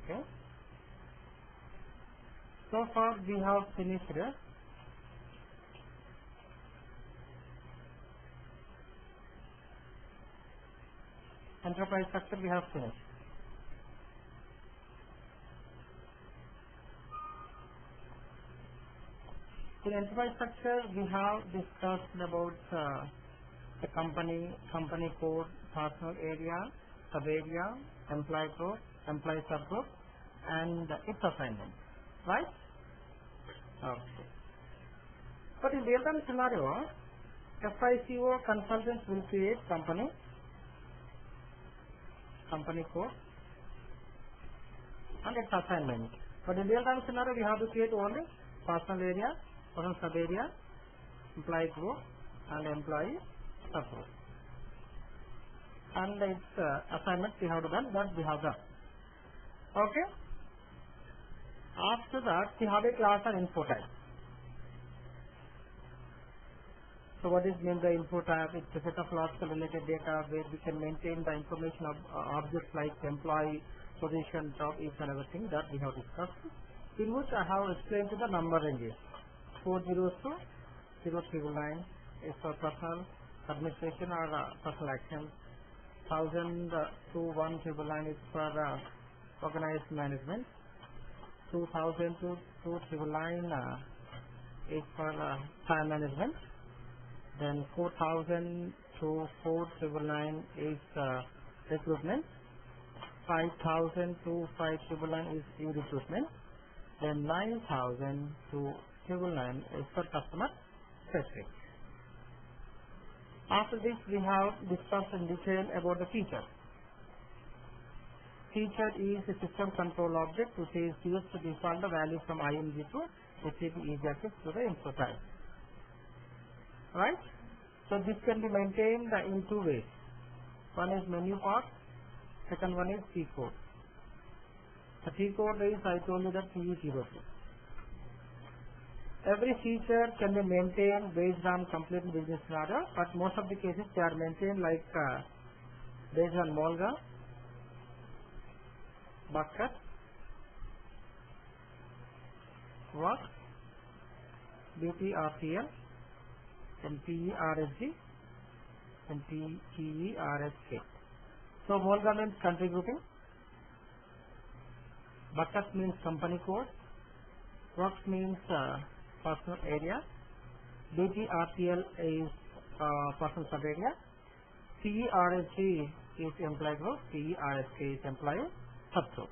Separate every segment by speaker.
Speaker 1: Okay. So far we have finished enterprise structure. We have finished. In enterprise structure, we have discussed about the company code, personal area, sub-area, employee group, employee subgroup, and its assignment. Right? Okay. But in real-time scenario, FICO consultants will create company code, and its assignment. But in real-time scenario, we have to create only personal area, personal sub-area, employee group, and employee subgroup. And its assignment we have done, that we have done. Okay? After that, we have a class and info type. So what is mean the info type? It's a set of logical related data where we can maintain the information of objects like employee, position, job, each and everything that we have discussed. In which I have explained to the number ranges. 402 0399 is for personal administration or personal action. 1000 to 1999 is for organized management. 2000 to 2999 is for time management. Then 4000 to 4999 is recruitment. 5000 to 5999 is e-recruitment. Then 9000 to 999 is for customer specific. After this, we have discussed in detail about the feature. Feature is a system control object which is used to default the value from IMG to SAP easy access to the info type. Right? So this can be maintained in two ways. One is menu part, second one is T code. The T code is, I told you, that TE02. Every feature can be maintained based on complete business scenario, but most of the cases they are maintained like based on Molga, Bucket, Work, BTRTL, and PERSG, and PERSK. So Molga means country grouping, Bucket means company code, Works means personal area, BTRTL is personal sub area, PERSG is employee group, PERSK is employee subgroup.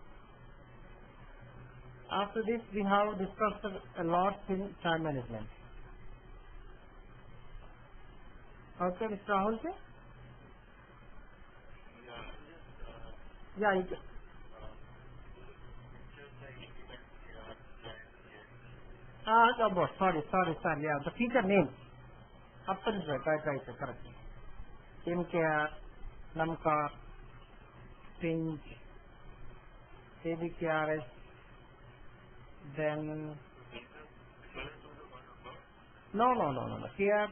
Speaker 1: After this, we have discussed a lot in time management. Okay, Mr. Rahul? Yeah, no, sorry, yeah, the feature name. Absolutely right, correct. InCare, NumCar, Pinch, ABQRS, then no. Here,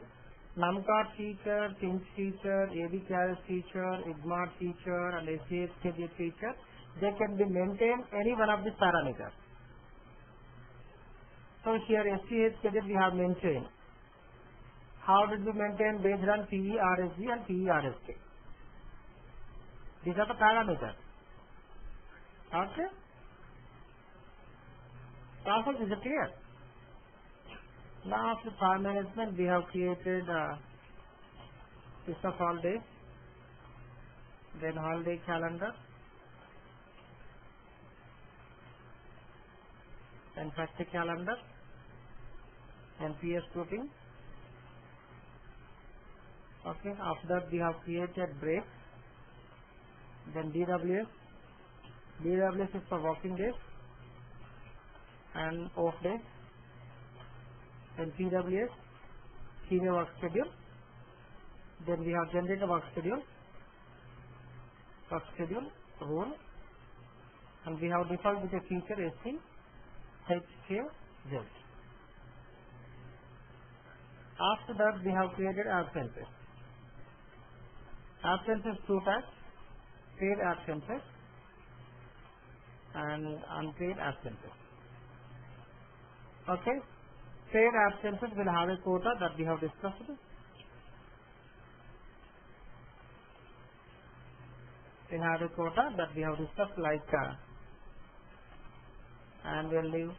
Speaker 1: NumCar feature, Pinch feature, ABQRS feature, IGMAR feature, and SCHKG feature, they can be maintained any one of these parameters. So here SCHKG we have maintained. How did we maintain? Based on PERSG and PERSK. These are the parameters. Okay? Process is clear. Now after time management, we have created list of holidays, then holiday calendar, then festive calendar, then PS grouping. Okay, after that we have created break, then DWS. DWS is for working days and off days. Then PWS, senior work schedule. Then we have generated work schedule rule, and we have default with a feature SC HKZ. After that, we have created absences. Absences two types: paid absences and unpaid absences. Okay, paid absences will have a quota that we have discussed. We have a quota that we have discussed, like annual leave,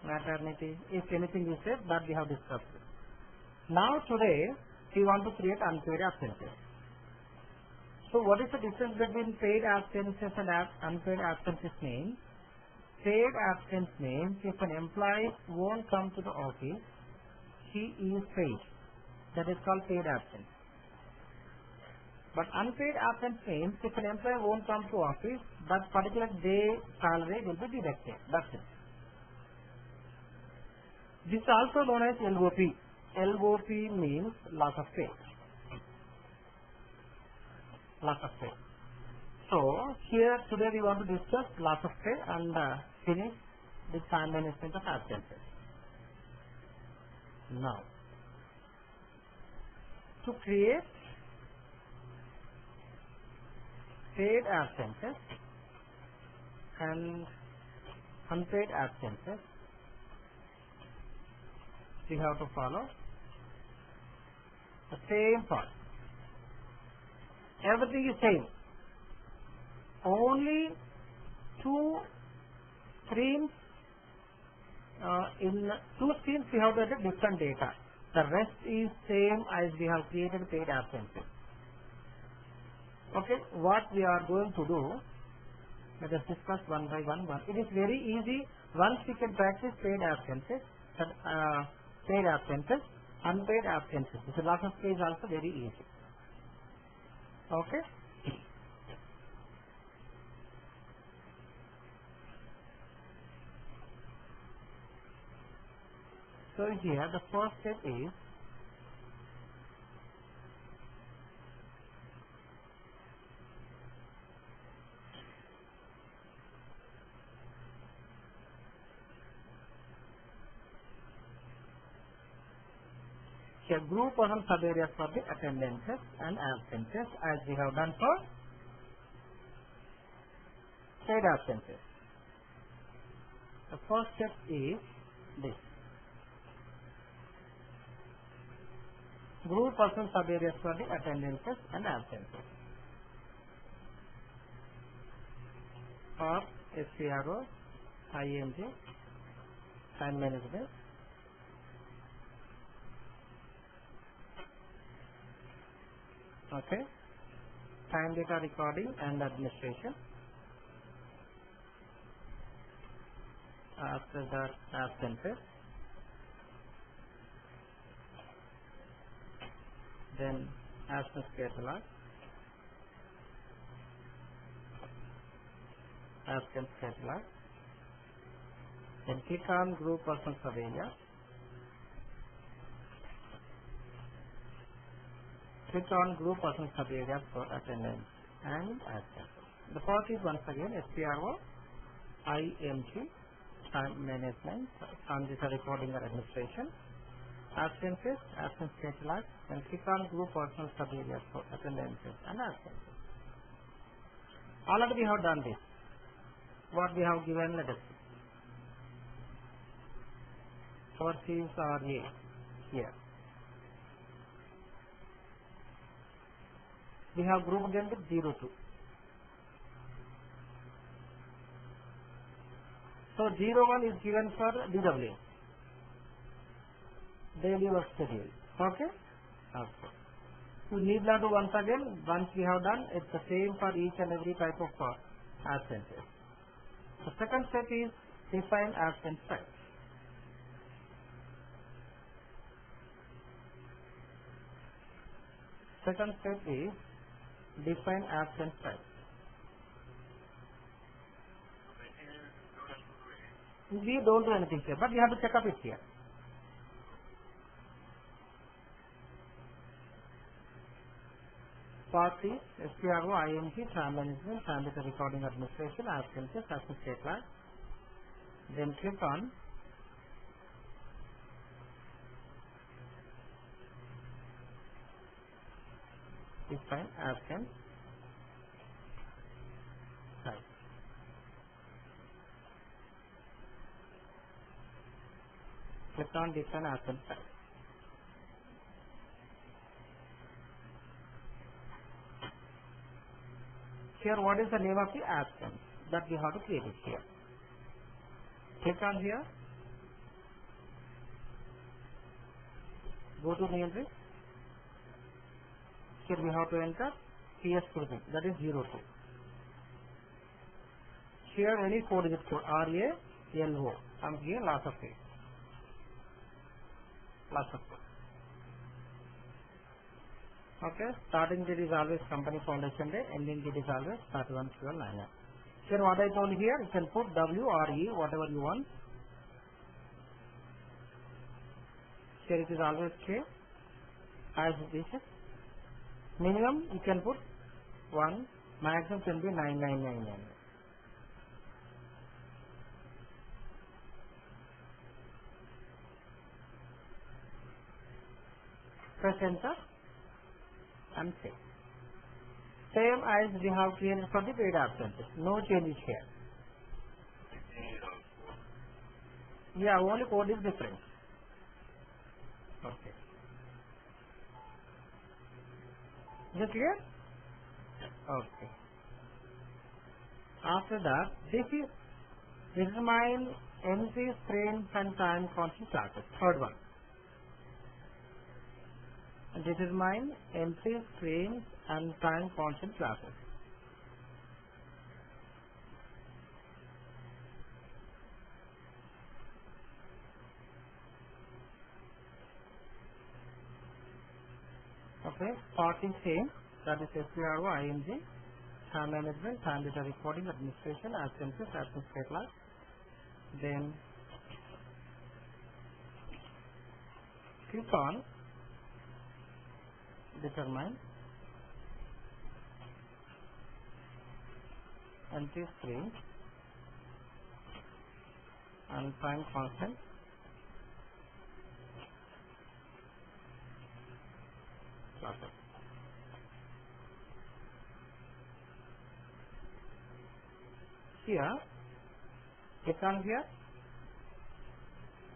Speaker 1: maternity, if anything is said, that we have discussed. Now today we want to create unpaid absences. So what is the difference between paid absences and unpaid absences means? Paid absence means if an employee won't come to the office, he is paid. That is called paid absence. But unpaid absence means if an employee won't come to office, that particular day salary will be deducted. That's it. This is also known as LOP. LOP means loss of pay. Loss of pay. So here today we want to discuss loss of pay and finish the time management of absences. Now, to create paid absences and unpaid absences, we have to follow the same part. Everything is same. Only two streams, in two streams we have to enter different data. The rest is same as we have created paid absences. Okay, what we are going to do, let us discuss one by one. It is very easy once we can practice paid absences, unpaid absences. The loss of pay is also very easy. Okay. So here the first step is here group or some sub-areas for the attendances and absences as we have done for paid absences. The first step is this. Group or some sub-areas for the attendances and absences. Or SPRO, IMG, time management. Okay, time data recording and administration. After that, absences. Then absence catalog, absence catalog. Then click on group person sub-area. Click on group person sub-areas for attendance and absence. The part is once again SPRO, IMG, time management, time data recording or administration. Absences, absence catalog, and click on group personal sub-areas for attendances and absences. Already we have done this. What we have given, let us see. Sources are here. We have grouped them with 02. So 01 is given for DW. Daily work schedule. Okay? Okay. You need not do once again. Once we have done, it's the same for each and every type of absences. The second step is define absence type. Second step is define absence type. We don't do anything here, but we have to check up it here. Part is SPRO, IMG, time management, time data recording administration, absences, absence catalog. Then click on define absence Click on different absence type. Here, what is the name of the absence that we have to create it here? Click on here. Go to name list. Here we have to enter PS prefix, that is 02. Here any 4-digit code RALO. Come here, loss of pay. Loss of pay. Okay, starting date is always company foundation day, ending date is always 31/12/99. Here what I told here, you can put W or E, whatever you want. Here it is always K, as it is. Minimum you can put 1, maximum can be 9999. Press enter and save. Same as we have created for the paid absences. No changes here. Yeah, only code is different. Okay. Is it clear? Okay. After that, this is my entry, frames and time constant classes. Third one. This is mine, entries, frames and time constant classes. Okay, part is same, that is SPRO, ING, time management, time data recording, administration, absences, absence catalog. Then click on determine entry string and time constant classes. Here, click on here,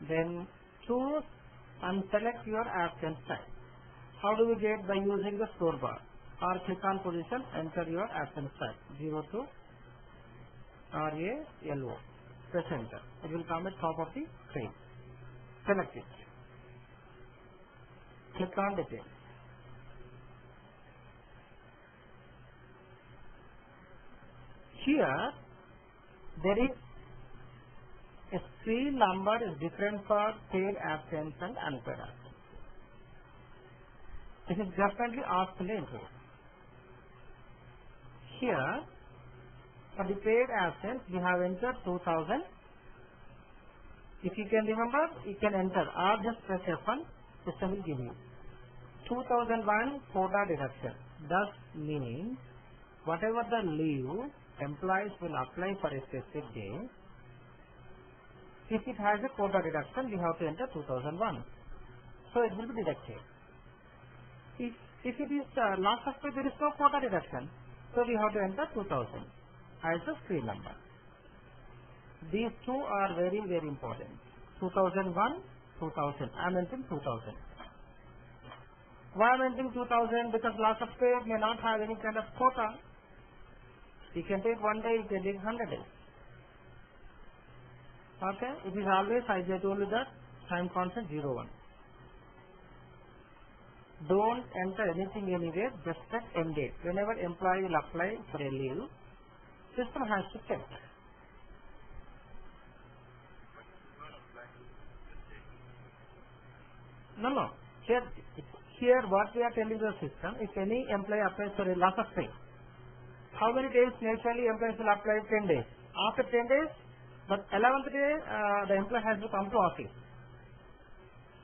Speaker 1: then choose and select your absence type. How do we get? By using the scroll bar, or click on position, enter your absence type 02 RALO. Press enter. It will come at top of the screen. Select it. Click on details. Here, there is a serial number is different for paid absence and unpaid absence. This is definitely asked later. Here, for the paid absence, we have entered 2000. If you can remember, you can enter or just press F1, system will give you 2001 quota deduction. Thus meaning, whatever the leave employees will apply for a specific day, if it has a quota deduction, we have to enter 2001. So it will be deducted. If it is loss of pay, there is no quota deduction, so we have to enter 2000 as the screen number. These two are very, very important. 2001, 2000. I am entering 2000. Why I am entering 2000? Because loss of pay may not have any kind of quota. You can take 1 day, you can take 100 days. Okay, it is always, as I told you, that time constant 01. Don't enter anything anywhere, just check end date. Whenever employee will apply for a leave, system has to check. No. Here what we are telling the system, if any employee applies for a loss of pay, how many days naturally employees will apply? 10 days. After 10 days, but 11th day, the employee has to come to office.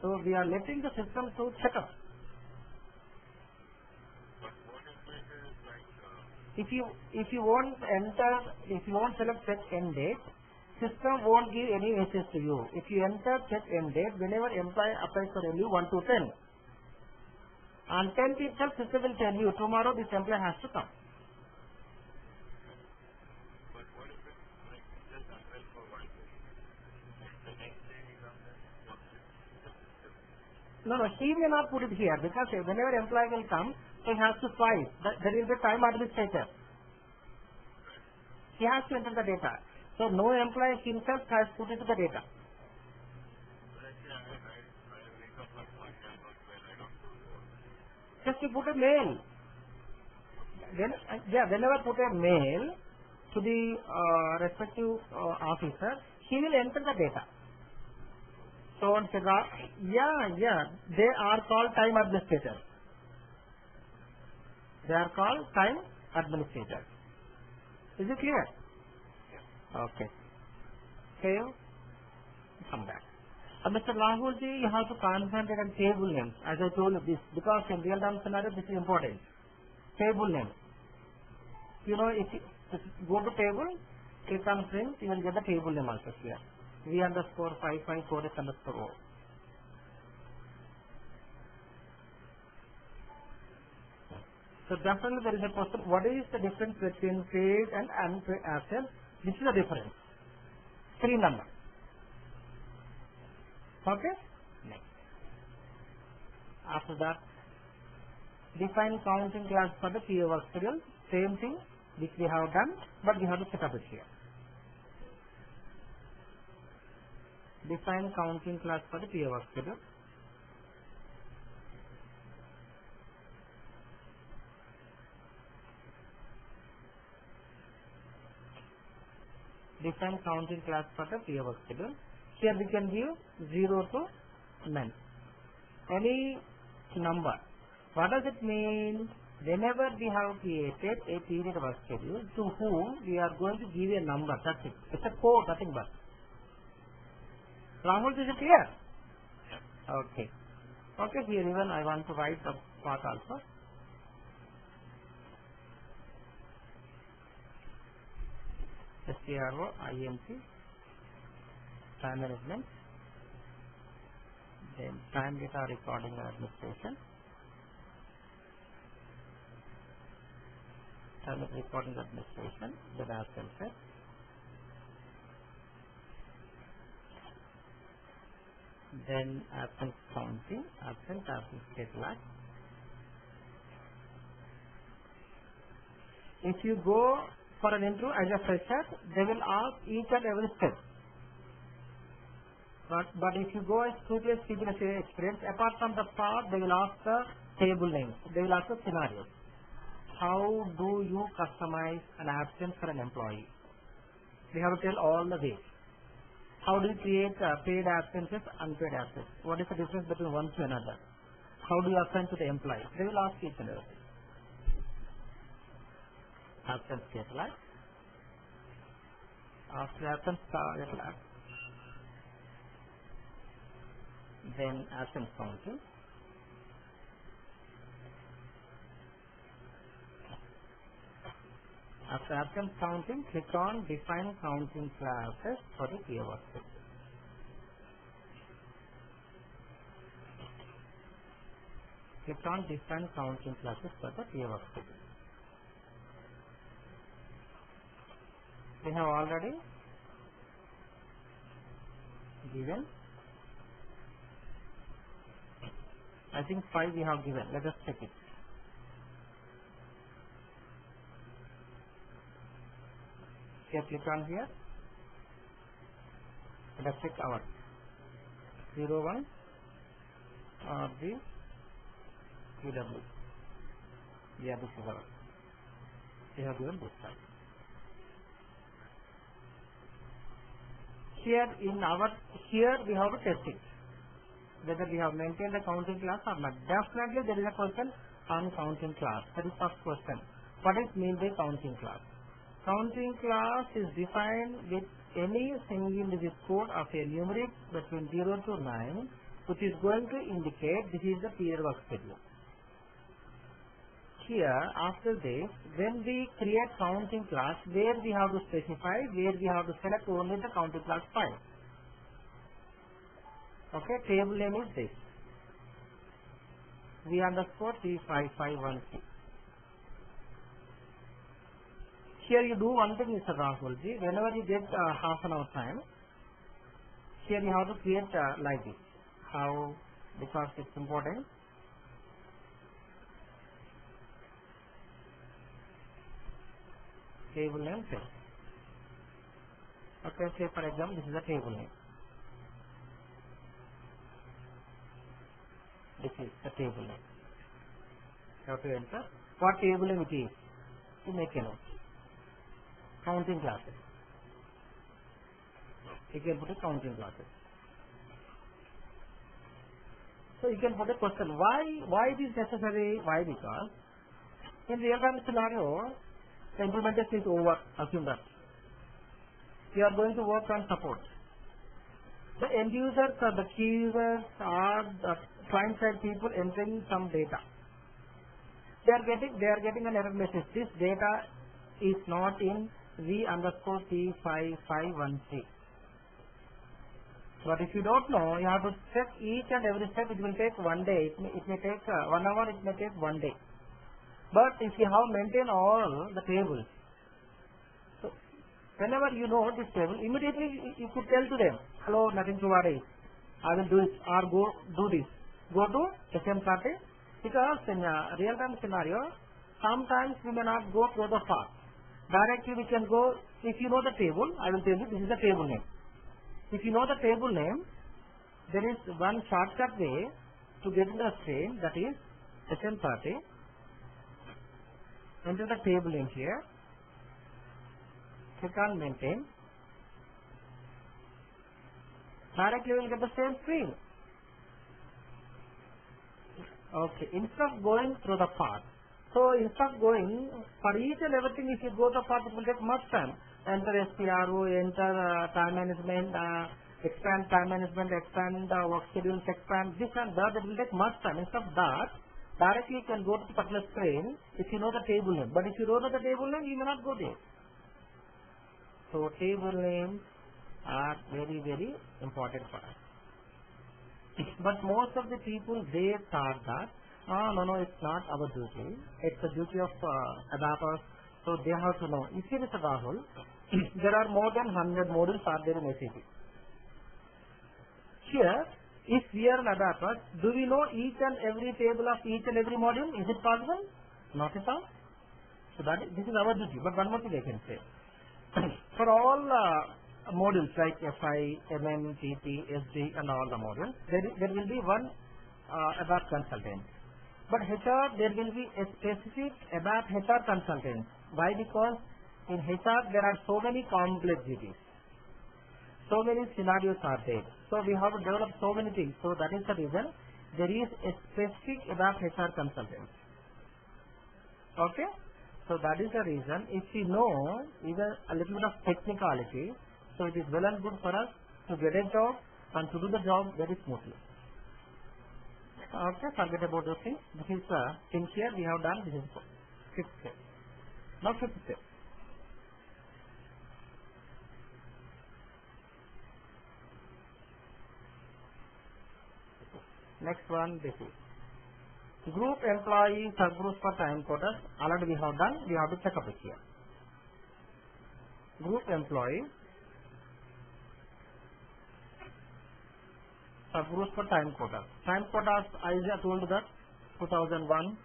Speaker 1: So we are letting the system to check up. If you won't select check end date, system won't give any message to you. If you enter check end date, whenever employee applies for a leave 1 to 10, on 10th itself, system will tell you tomorrow this employee has to come. No, no, he may not put it here because whenever employee will come, so he has to swipe. There is a time administrator. He has to enter the data. So no employee himself has put it to the data. Just you put a mail. Whenever put a mail to the respective officer, he will enter the data. So they are called time administrators. They are called time administrators. Is it clear? Okay. Save. Come back. Mr. Rahul ji, you have to concentrate on table names. As I told you this, because in real time scenario this is important. Table names. You know, if you go to table, click on print, you will get the table name also here. V_554S_O. So definitely there is a question, what is the difference between paid and unpaid absence? This is the difference. 3 number. Okay? Next. After that, define counting class for the PO work schedule. Same thing which we have done, but we have to set up it here. Define counting class for the PO work schedule. Define counting class for the PO work schedule. Here we can give 0 to none. Any number. What does it mean? Whenever we have created a period work schedule to whom we are going to give a number, that's it. It's a code, nothing but. Rahul, is it clear? Okay. Okay, here even I want to write the part also. STROINC, time management, then time data recording and administration, time data recording administration, then absence set, then absence counting, absence stateless. If you go for an interview as a fresher, they will ask each and every step. But if you go as 2 years experience, apart from the part, they will ask the table names. They will ask the scenarios. How do you customize an absence for an employee? We have to tell all the ways. How do you create paid absences, unpaid absences? What is the difference between one to another? How do you assign to the employee? They will ask each and everything. Absence stateless. After absence stateless, then absence counting. After absence counting, click on define counting classes for the PO work schedule. Click on define counting classes for the PO work schedule. We have already given, I think 5 we have given. Let us check it. Here, click on here. Let us check our 01 or the QW. Yeah, this is our. We have given this time. Here we have to test it, whether we have maintained the counting class or not. Definitely there is a question on counting class. That is first question. What is mean by counting class? Counting class is defined with any single digit code of a numeric between 0 to 9, which is going to indicate this is the period work schedule. Here, after this, when we create counting class, where we have to specify, where we have to select only the counting class file. Okay, table name is this. V_T551C. Here you do one thing, Mr. Rahul ji. Whenever you get half an hour time, here you have to create like this. How because it's important. Table name set. Okay, say for example this is a table name. This is the table name. You have to enter what table name it is. To make a note. Counting classes. You can put a counting classes. So you can put a question, why it is necessary? Why? Because in real time scenario, the implementation is over. Assume that you are going to work on support. The end users or the key users are the client side people entering some data. They are getting an error message. This data is not in V_T5513. But if you don't know, you have to check each and every step. It will take 1 day. It may take 1 hour. It may take 1 day. But if you have maintained all the tables, so whenever you know this table, immediately you could tell to them, hello, nothing to worry. I will do it, or go do this. Go to SMCART, because in a real-time scenario, sometimes we may not go through the path. Directly we can go, if you know the table, I will tell you this is the table name. If you know the table name, there is one shortcut way to get in the screen, that is SMCART. Enter the table name here. Click on maintain. Directly you will get the same screen. Okay, instead of going through the path. So instead of going for each and everything, if you go the path, it will take much time. Enter SPRO, enter time management, expand time management, expand work schedules, expand this and that. It will take much time. Instead of that, directly you can go to the particular screen if you know the table name. But if you don't know the table name, you may not go there. So table names are very, very important for us. But most of the people, they thought that, no, it's not our duty. It's the duty of ABAPers. So they have to know. If you Mr. Rahul, there are more than 100 modules are there in SAP. Here, if we are an ABAPers, do we know each and every table of each and every module? Is it possible? Not at all. So this is our duty. But one more thing I can say. For all modules like FI, MM, TP, SD and all the modules, there will be one ABAP consultant. But HR, there will be a specific ABAP HR consultant. Why? Because in HR there are so many complexities. So many scenarios are there. So we have to develop so many things. So that is the reason there is a specific ABAP HR consultant. Okay? So that is the reason if we know even a little bit of technicality, so it is well and good for us to get a job and to do the job very smoothly. Okay, forget about those things. This is the thing here we have done. This is fifth step. Now fifth step. Next one, this is group employee subgroups for time quotas. Already we have done. We have to check up it here. Group employee subgroups for time quotas. Time quotas, I told that 2001,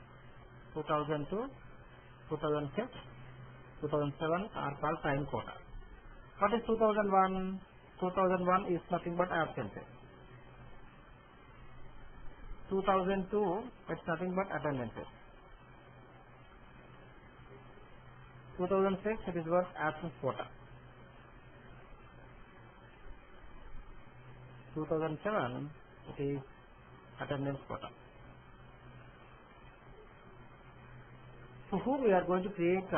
Speaker 1: 2002, 2006, 2007 are called time quotas. What is 2001? 2001 is nothing but absences. 2002, it's nothing but attendances. 2006, it is what absence quota. 2007, it is attendance quota. So who we are going to create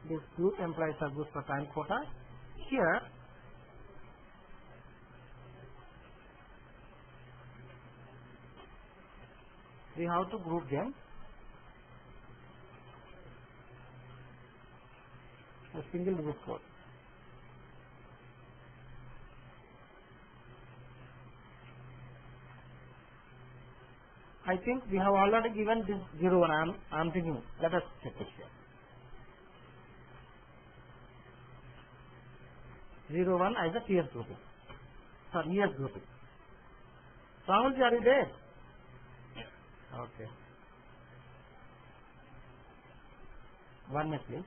Speaker 1: this group employee subgroup for time quota? Here, we have to group them. A single group code. I think we have already given this 01. I am thinking. Let us check it here. 01 as a PS grouping. Sorry, ES grouping. Rahulji, are you there? Okay. 1 minute, please.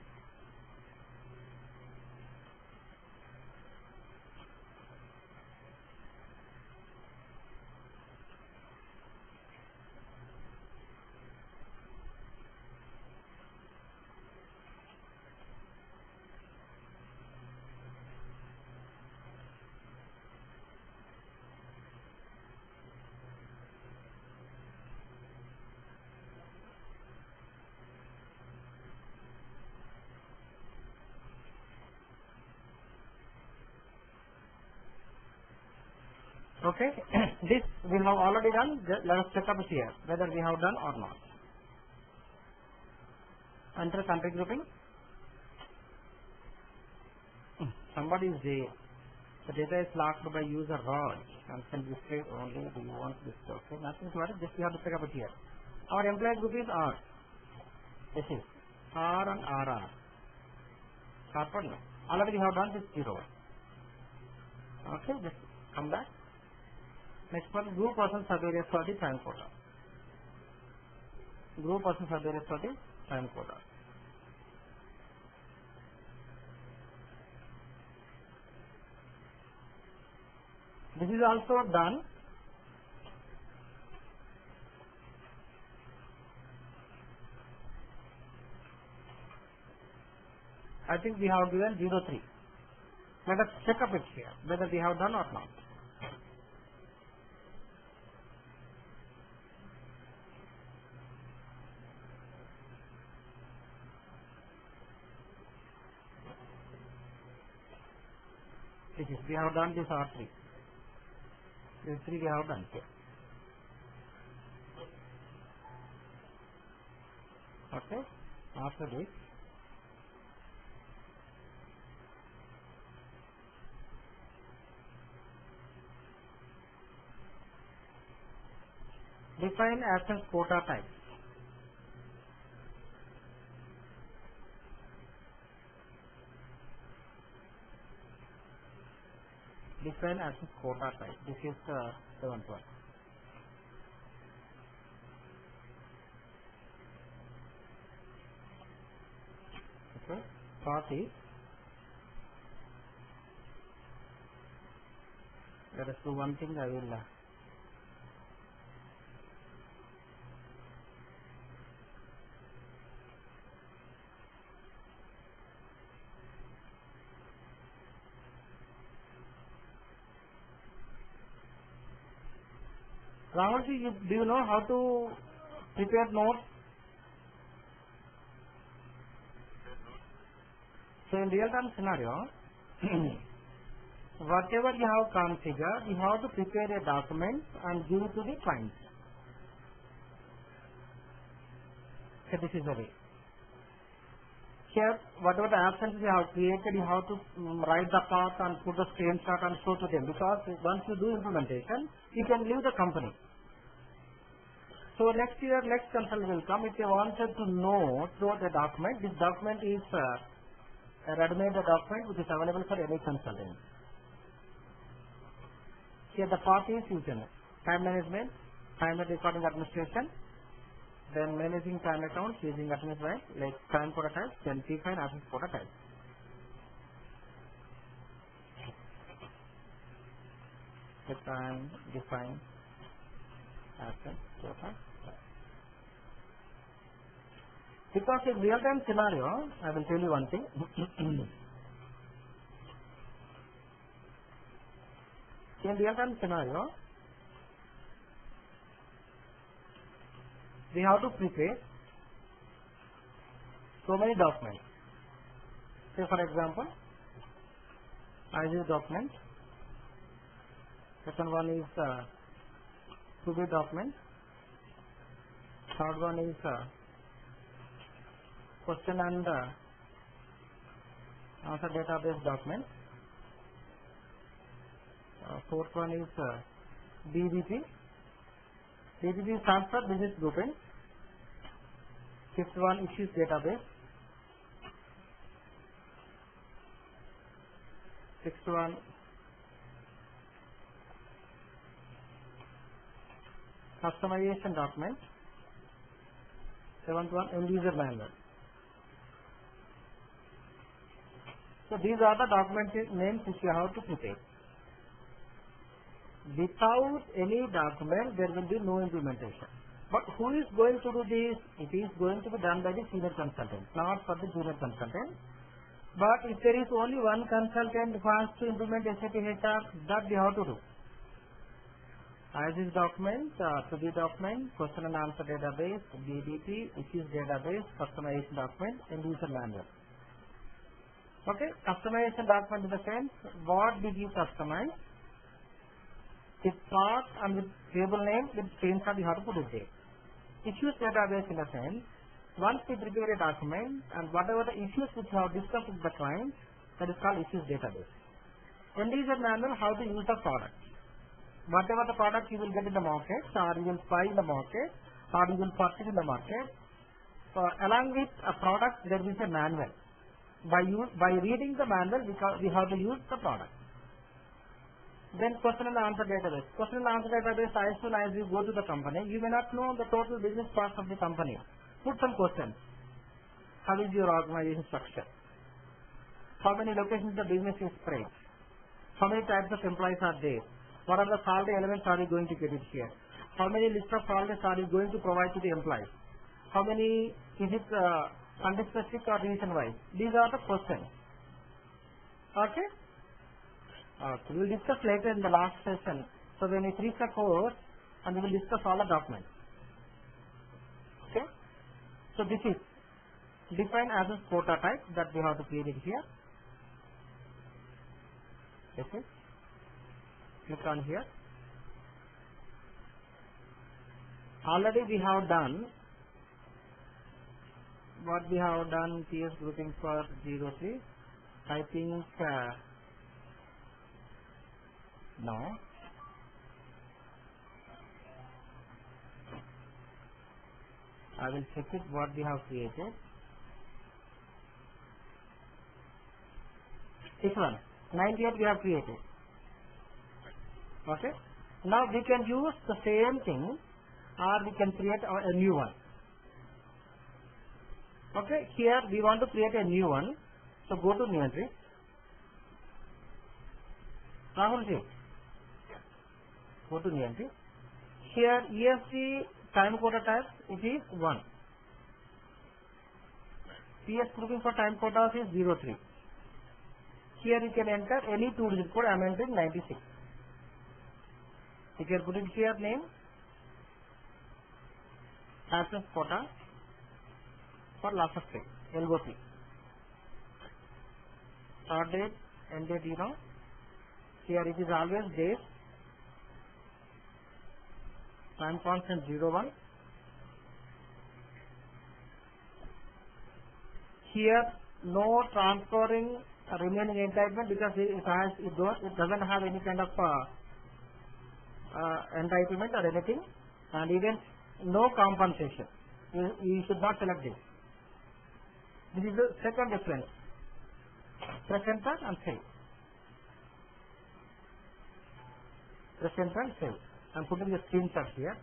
Speaker 1: Okay. This we have already done. Let us check up here whether we have done or not. Enter country grouping. Somebody is there. The data is locked by user Raj and can be displayed only. Do you want this? Okay. Nothing to worry. Just we have to check up here. Our employee group is R. This is R and RR. Corporate no. Already we have done this 0. Okay. Just come back. Next one, group person survey for the time quota. Group person survey for the time quota. This is also done. I think we have given 03. Let us check up it here whether we have done or not. This is we have done this R3. This 3 we have done here. Okay. After this, define absence quota type. Define absence quota type. This is the 7th one. Okay. Party. Let us do one thing. I will. Ramanji, do you know how to prepare notes? So in real-time scenario, whatever you have configured, you have to prepare a document and give it to the client. So this is the way. Here, whatever the absences you have created, you have to write the path and put the screenshot and show to them, because once you do implementation, you can leave the company. So next year, next consultant will come. If they wanted to know through the document, this document is a ready-made document which is available for any consultant. Here the path is using time management, time recording administration, then managing time accounts using administration like time quota type, then define absence quota type. Define absence quota type. Because in real-time scenario, I will tell you one thing. In real-time scenario, we have to prepare so many documents. Say for example, I use document. Second one is to be document. Third one is question and answer database document. Fourth one is BBP. BBP stands for business grouping. Fifth one issues database. Sixth one customization document. Seventh one, end user manual. So these are the document names which you have to prepare. Without any document, there will be no implementation. But who is going to do this? It is going to be done by the senior consultant, not for the junior consultant. But if there is only one consultant who has to implement SAP HR, that we have to do. As is document, to be document, question and answer database, BDP, issues database, customization document, and user manual. Okay, customization document in the sense, what did you customize? With chart and with table name, with screenshot you have to put it there. Issues database in the sense, once we prepare a document and whatever the issues which we have discussed with the client, that is called issues database. End user manual, how to use the product. Whatever the product you will get in the market, or you will buy in the market, or you will purchase in the market. So along with a product, there is a manual. By reading the manual, we have to use the product. Then question and answer database. Question and answer database, as soon as you go to the company, you may not know the total business parts of the company. Put some questions. How is your organization structure? How many locations the business is spread? How many types of employees are there? What are the salary elements are you going to get it here? How many list of salaries are you going to provide to the employees? How many, is it country specific or region wise? These are the questions. Okay? We will discuss later in the last session. So when we finish the course, and we will discuss all the documents. Okay? So this is defined as a quota type that we have to create it here. Okay? Click on here. Already we have done what we have done, PS grouping for 03. I think no. I will check it what we have created. This one, 98 we have created. Okay. Now we can use the same thing, or we can create a new one. Okay. Here we want to create a new one. So go to new entry. Rahulji. Go to new entry. Here ESG time quota type, it is 1. PS grouping for time quotas is 03. Here you can enter any 2-digit code. I am entering 96. You can put it here name, absence quota for loss of pay, LOP. Start date, end date, you know. Here it is always date. Time constant 01. Here no transferring remaining entitlement because it doesn't have any kind of entitlement or anything, and even no compensation. You should not select this. This is the second difference. Press enter and save. Press enter and save. I am putting the screenshot here,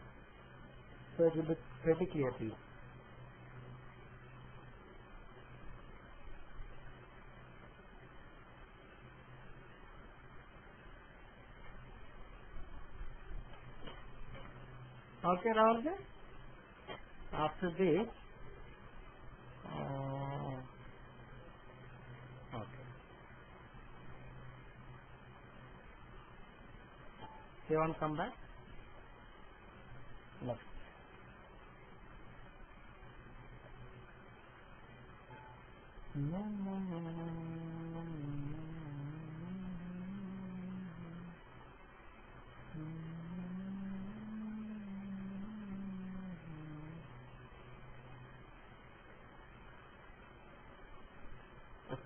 Speaker 1: so it will be pretty clear to you. Okay, Rahul ji? After this, okay. You want to come back? Next.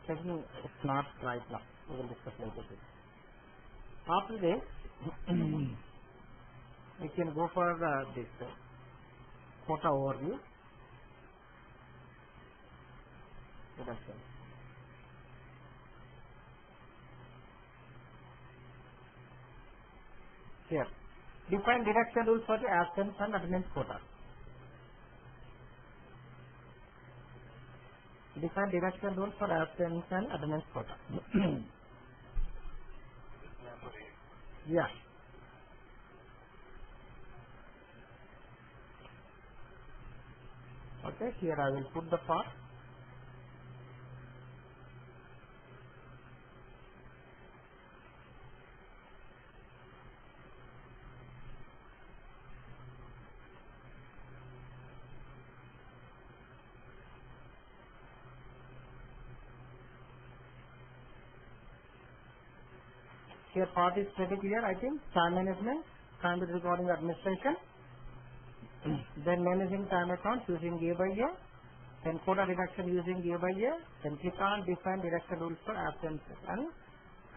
Speaker 1: Checking, it's not right now. We will discuss later. After this, we can go for this quota overview. Reduction. Here, define deduction rules for the absence and attendance quota. Define deduction rule for absence and attendance quota. Yeah. Okay, here I will put the part. Here part is pretty clear, I think. Time management, time with recording administration, then managing time accounts using year by year, then quota reduction using year by year, then click on define deduction rules for absences and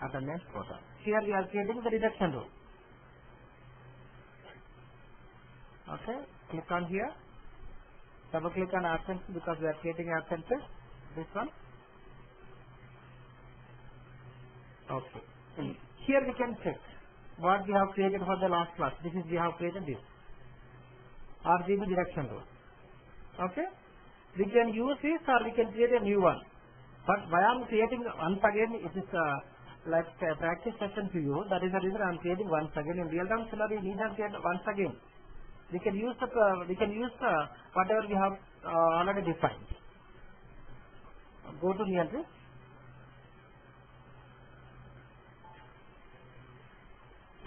Speaker 1: attendance quota. Here we are creating the deduction rule. Okay, click on here, double click on absence because we are creating absences, this one. Okay. Here we can check what we have created for the last class. This is we have created this RGB deduction rule. Okay. We can use this or we can create a new one. But why I am creating once again, it is like a practice session to you. That is the reason I am creating once again. In real time scenario, we need to create once again. We can use the whatever we have already defined. Go to new entry.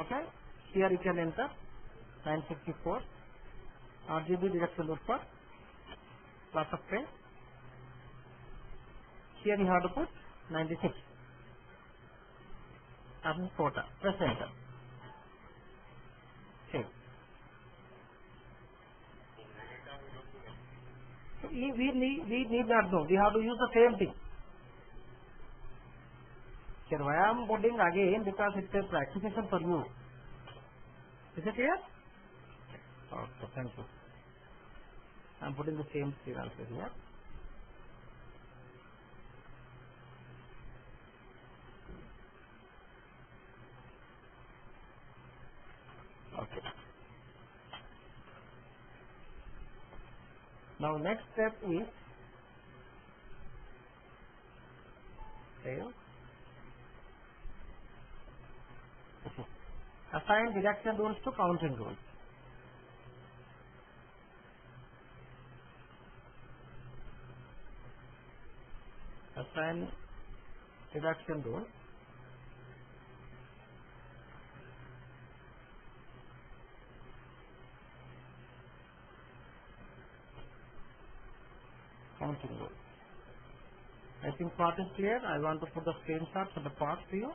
Speaker 1: Okay, here you can enter 954 RGB deduction rule for class of pay. Here you have to put 96 as quota. Press enter. Save. So we need not know. We have to use the same thing. Here why I am putting again because it's a practice session for you. Is it clear? Okay, thank you. I am putting the same screen also here. Okay. Now next step is save. Assign deduction rules to counting rules. Assign deduction rule counting rule. I think part is clear. I want to put the screenshot for the part to you.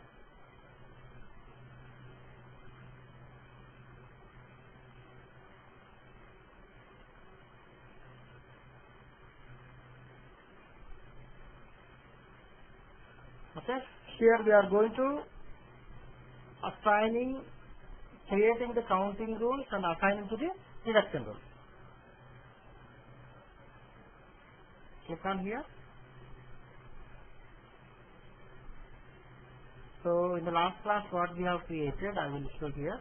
Speaker 1: Okay, here we are going to creating the counting rules and assigning to the deduction rule. Click on here. So in the last class what we have created, I will show here.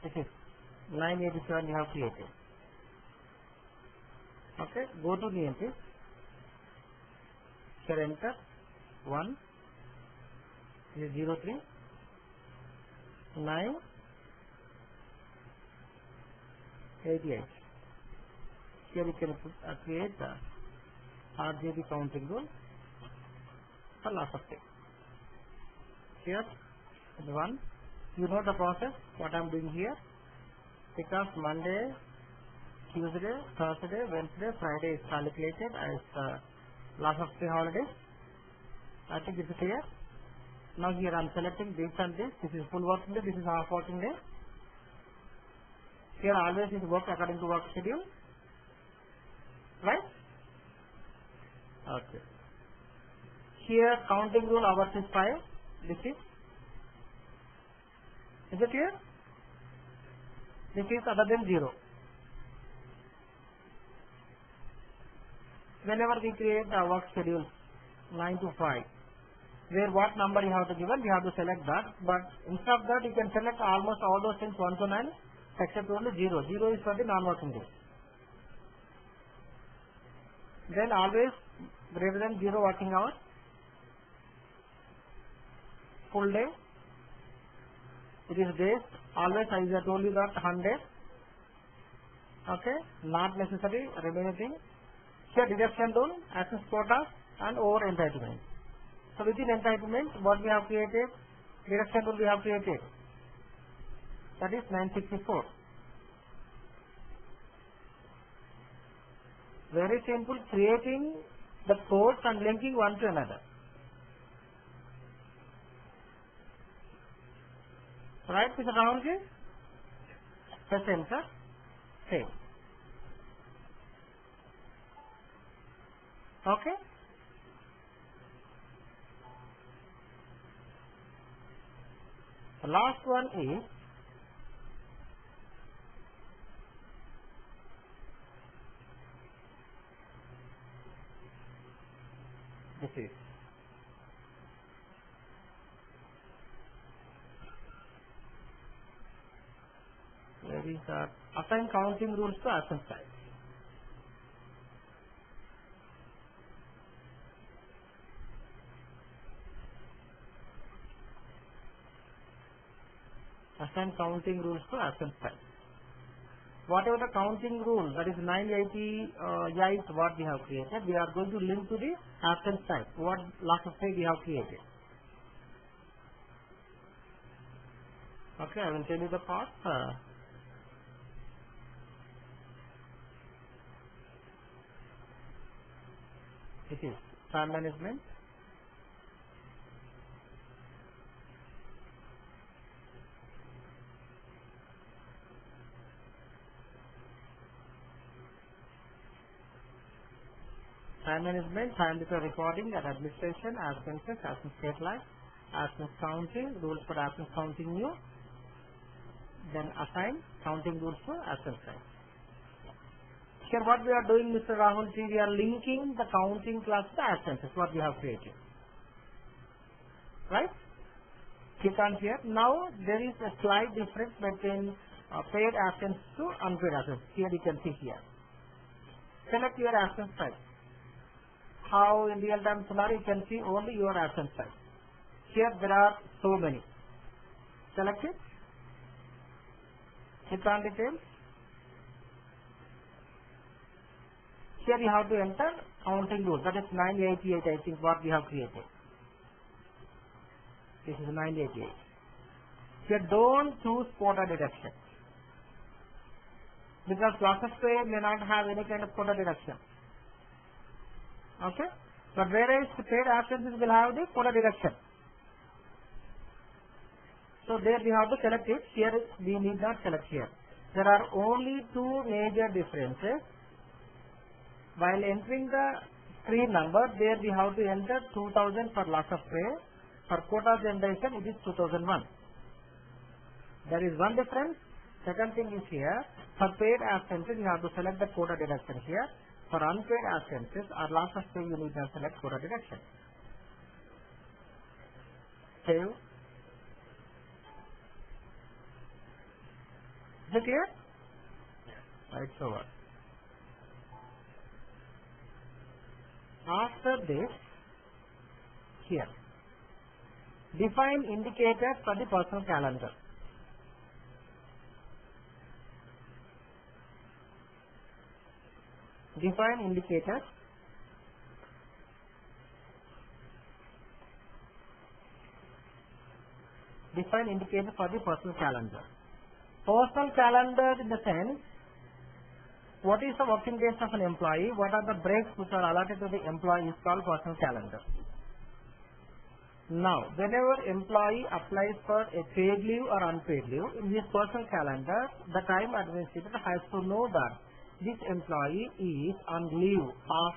Speaker 1: This is 987 we have created. Okay, go to the entry. Here enter 1, this is 03, 9, 88. Here you can create the RGB counting rule for loss of pay. Here, the 1, you know the process, what I am doing here, because Monday, Tuesday, Thursday, Wednesday, Friday is calculated as loss of pay holidays. I think this is clear. Now here I am selecting this and this. This is full working day, this is half working day. Here always is work according to work schedule. Right? Okay. Here counting rule hours is 5. This is it clear? This is other than 0. Whenever we create the work schedule 9 to 5, where what number you have to give, we have to select that. But instead of that, you can select almost all those things 1 to 9. except only 0. 0 is for the non-working day. Then always greater than 0 working hours, full day. It is days. Always I have told you that 100. Okay, not necessary remaining thing. Here deduction rule, access quota and over entitlement. So within entitlement, what we have created, deduction rule we have created. That is 964. Very simple, creating the codes and linking one to another. Right, Mr. Rahulji? Press enter. Same. Okay? The last one is this is where is that? Assign counting rules to absence type. Assign counting rules to absence type. Whatever the counting rule, that is 988 what we have created, we are going to link to the absence type, what last time we have created. Okay, I will tell you the part. This is time management. Time management, time before recording and administration, absences, absence deadline, absence counting, rules for absence counting new, then assign counting rules for absence time. Here what we are doing, Mr. Rahul Ji, we are linking the counting class to absences, what we have created. Right? Click on here. Now there is a slight difference between paid absence to unpaid absence. Here you can see here. Select your absence type. How in real time scenario you can see only your absence type. Here there are so many. Select it. Click on details. Here you have to enter counting rule. That is 988 I think what we have created. This is 988. Here don't choose quota deduction. Because loss of pay may not have any kind of quota deduction. Okay? But whereas paid absences will have the quota deduction. So there we have to select it. Here we need not select here. There are only two major differences. While entering the screen number, there we have to enter 2000 for loss of pay. For quota generation, it is 2001. There is one difference. Second thing is here, for paid absences, you have to select the quota deduction here. For unpaid absences or loss of pay, you need to select quota deduction. Save. Is it clear? Right, so what? After this, here, define indicators for the personal calendar. Define indicators. Define indicators for the personal calendar. Personal calendar in the sense, what is the working days of an employee? What are the breaks which are allotted to the employee is called personal calendar. Now, whenever employee applies for a paid leave or unpaid leave, in his personal calendar, the time administrator has to know that this employee is on leave of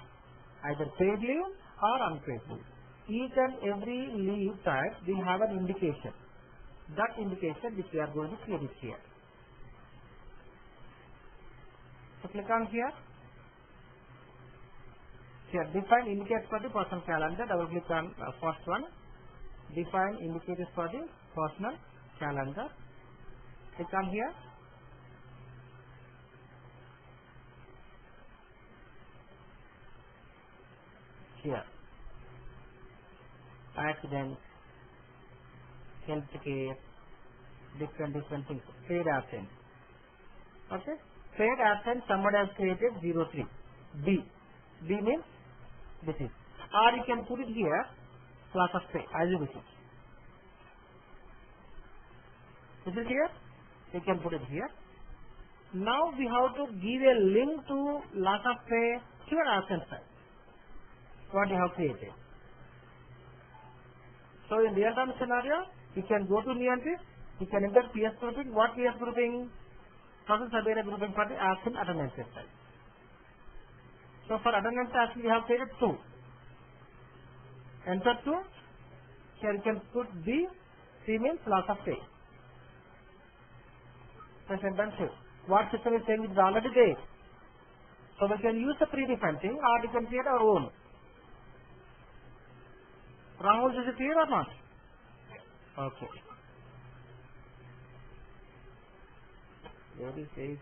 Speaker 1: either paid leave or unpaid leave. Each and every leave type will have an indication. That indication which we are going to create it here. So click on here. Here, define indicators for the personal calendar. Double click on first one. Define indicators for the personal calendar. Click on here. here. Accidents, healthcare, different things. Paid absence. Okay? Paid absence, somebody has created 03. B. B means this is. Or you can put it here, class of pay, as you wish it. Is it here? You can put it here. Now we have to give a link to loss of pay to your absence side. What you have created. So in real time scenario, you can go to new entries, you can enter PS grouping. What PS grouping? Process survey grouping for the absent attendance side. So for attendance absent, we have created 2. Enter 2. Here you can put B. C means loss of pay. Press enter and save. What system is saying it is already there. So we can use the predefined thing or we can create our own. Rahul, is it clear or not? Okay. There it says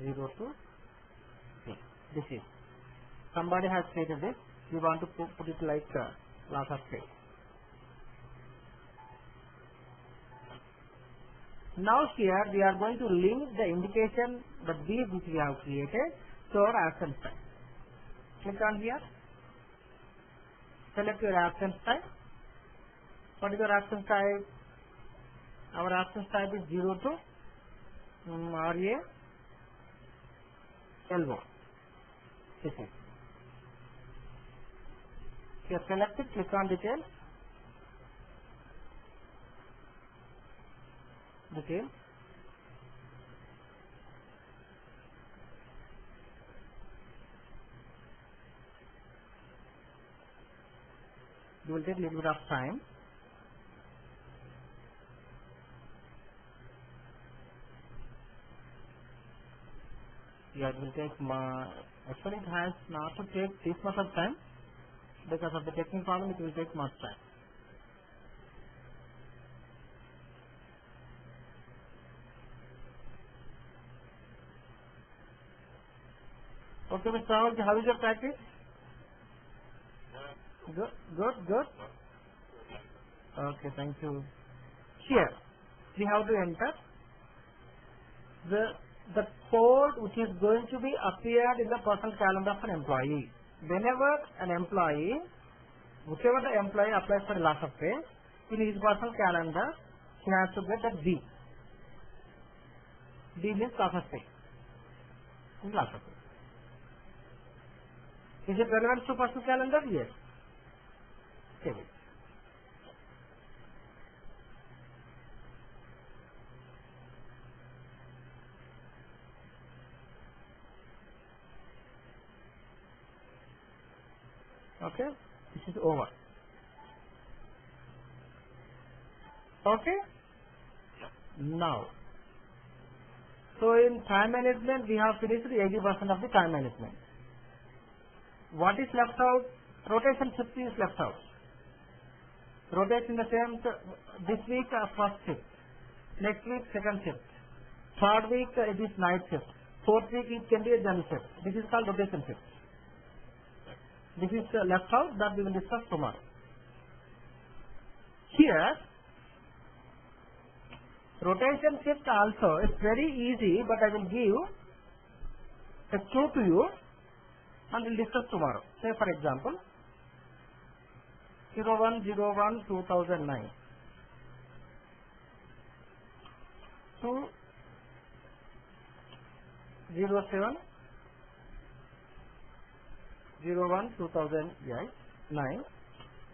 Speaker 1: 0 to 3. This is. Somebody has created this. We want to put it like loss of pay. Now here we are going to link the indication, the B which we have created to our absence type. Click on here. Select your absence type. What is your absence type? Our absence type is 0 to RA LO. This is. Here select it, click on detail. Detail. It will take a little bit of time. Yeah, it will take actually it has not to take this much of time because of the technical problem. It will take much time. Okay, Mr. Rahul, how is your practice? Good. Okay, thank you. Here, we have to enter the code which is going to be appeared in the personal calendar of an employee. Whenever an employee, whichever the employee applies for loss of pay, in his personal calendar, he has to get that D. D means loss of pay. Loss of pay. Is it relevant to personal calendar? Yes. Okay. Okay. This is over. Okay. Now. So in time management, we have finished 80% of the time management. What is left out? Rotation shift is left out. Rotate in the same, this week first shift, next week second shift, third week it is night shift, fourth week it can be a general shift. This is called rotation shift. This is left out, that we will discuss tomorrow. Here, rotation shift also is very easy, but I will give a clue to you and we will discuss tomorrow. Say for example, 01/01/2009 to 07/01/2009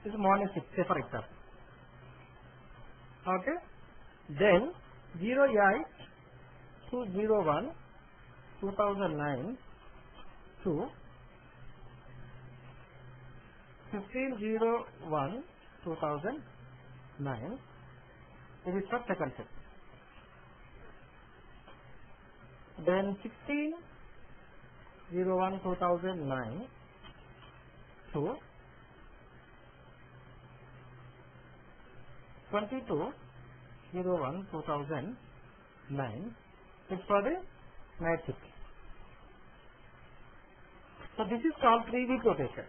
Speaker 1: is morning shift, say for example. Okay. Then 08 to 01/2009 to 15/01/2009 it is for second shift. Then 16/01/2009 to 22/01/2009 is for the night shift. So this is called 3-week rotation.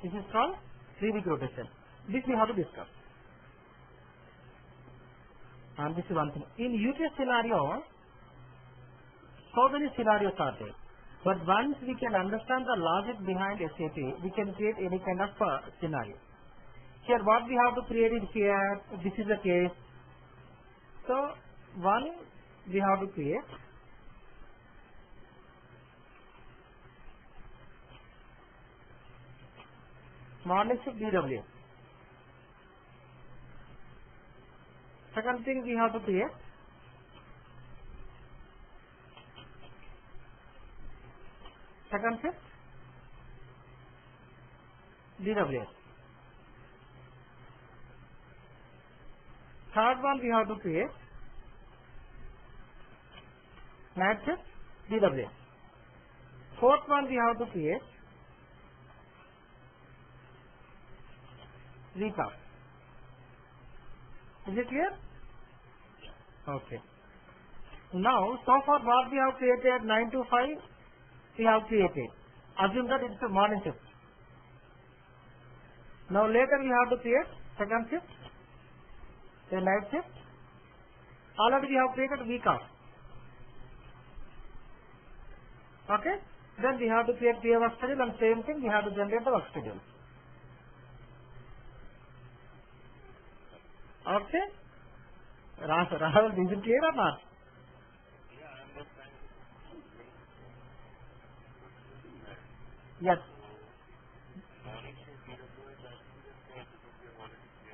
Speaker 1: This is called 3-week rotation. This we have to discuss. And this is one thing. In UTS scenario, so many scenarios are there. But once we can understand the logic behind SAP, we can create any kind of scenario. Here what we have to create is here, this is the case. So one we have to create. Morning shift DW. Second thing we have to create. Second shift DWS. Third one we have to create night shift DWS. Fourth one we have to create week off. Is it clear? Okay. Now, so far what we have created 9 to 5, we have created. Assume that it's a morning shift. Now later we have to create second shift, a night shift. Already we have created week off. Okay? Then we have to create PA work schedule and same thing we have to generate the work schedule. Okay? Rahul, is it clear or not? Yes.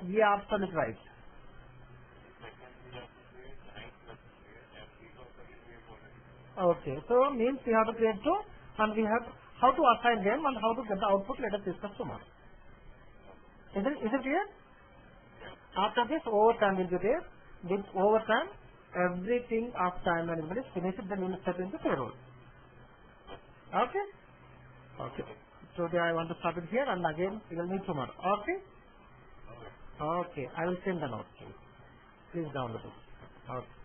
Speaker 1: Yeah, absolutely right. Okay, so means we have to create two and we have how to assign them and how to get the output, let us discuss tomorrow. Is it clear? After this, overtime will be there. With overtime, everything of time management is finished, then we will step into payroll. Okay? Okay. Today I want to stop it here and again we will meet tomorrow. Okay? Okay. I will send the note. Please download it. Okay.